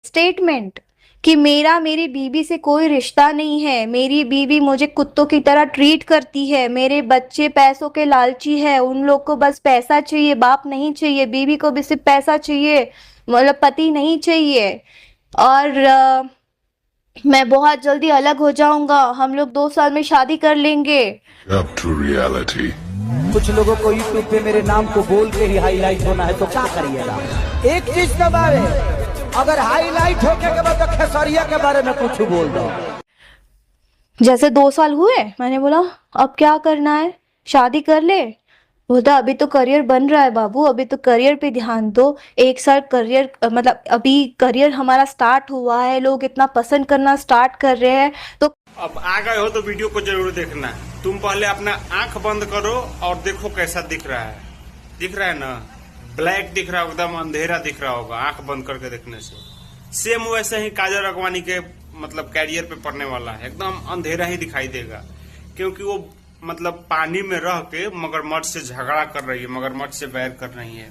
Statement कि मेरी बीवी से कोई रिश्ता नहीं है, मेरी बीवी मुझे कुत्तों की तरह ट्रीट करती है, मेरे बच्चे पैसों के लालची है, उन लोग को बस पैसा चाहिए, बाप नहीं चाहिए, बीवी को भी सिर्फ पैसा चाहिए, मतलब पति नहीं चाहिए। और मैं बहुत जल्दी अलग हो जाऊंगा, हम लोग 2 साल में शादी कर लेंगे। Up to reality. कुछ लोगों को यूट्यूब पे मेरे नाम को बोल के ही हाईलाइट होना है तो क्या करिएगा। एक चीज दबावे, अगर हाईलाइट होके के बाद तो खेसरिया के बारे में कुछ बोल दो। जैसे 2 साल हुए, मैंने बोला अब क्या करना है, शादी कर ले। बोलता अभी तो करियर बन रहा है बाबू, अभी तो करियर पे ध्यान दो। 1 साल करियर, मतलब अभी करियर हमारा स्टार्ट हुआ है, लोग इतना पसंद करना स्टार्ट कर रहे हैं। तो अब आ गए हो तो वीडियो को जरूर देखना। तुम पहले अपना आंख बंद करो और देखो कैसा दिख रहा है। दिख रहा है ना, ब्लैक दिख रहा है, एकदम अंधेरा दिख रहा होगा आंख बंद करके देखने से। सेम वैसे ही काजल राघवानी के मतलब कैरियर पे पड़ने वाला है, एकदम अंधेरा ही दिखाई देगा, क्योंकि वो मतलब पानी में रह के मगरमच्छ से झगड़ा कर रही है, मगरमच्छ से बैर कर रही है।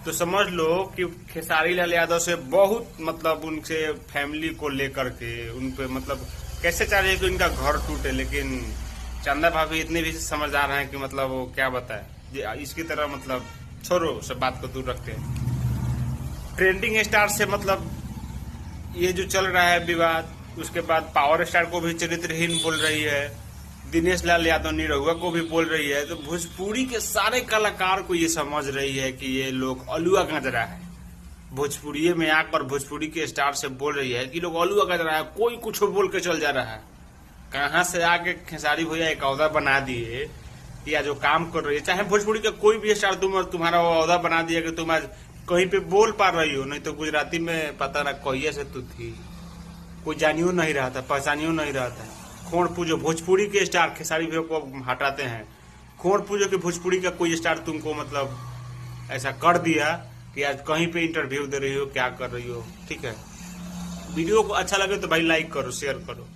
तो समझ लो कि खेसारी लाल यादव से बहुत मतलब उनसे फैमिली को लेकर के उनपे मतलब कैसे चाह रहे हैं कि उनका घर टूटे, लेकिन चंदा भाभी इतने भी समझदार हैं कि मतलब वो क्या बताए, इसकी तरह मतलब छोड़ो सब बात को दूर रखते हैं। ट्रेंडिंग स्टार से मतलब ये जो चल रहा है विवाद, उसके बाद पावर स्टार को भी चरित्रहीन बोल रही है, दिनेश लाल यादव निरहुआ को भी बोल रही है। तो भोजपुरी के सारे कलाकार को ये समझ रही है कि ये लोग अलुआ गंजरा है। भोजपुरी में आकर भोजपुरी के स्टार से बोल रही है कि लोग अलुआ गंजरा है, कोई कुछ बोल के चल जा रहा है। कहाँ से आके खेसारी भैया एक औहदा बना दिए या जो काम कर रही है, चाहे भोजपुरी का कोई भी स्टार तुम्हारा वो औहदा बना दिया कि तुम आज कहीं पे बोल पा रही हो, नहीं तो गुजराती में पता ना कहिए से तू थी, कोई जानियो नहीं रहा था, पहचानियो नहीं रहा था। खोड़ पूजो भोजपुरी के स्टार खेसारी भैया को हटाते हैं, खोड़ पूजो कि भोजपुरी का कोई स्टार तुमको मतलब ऐसा कर दिया कि आज कहीं पे इंटरव्यू दे रही हो, क्या कर रही हो। ठीक है, वीडियो को अच्छा लगे तो भाई लाइक करो, शेयर करो।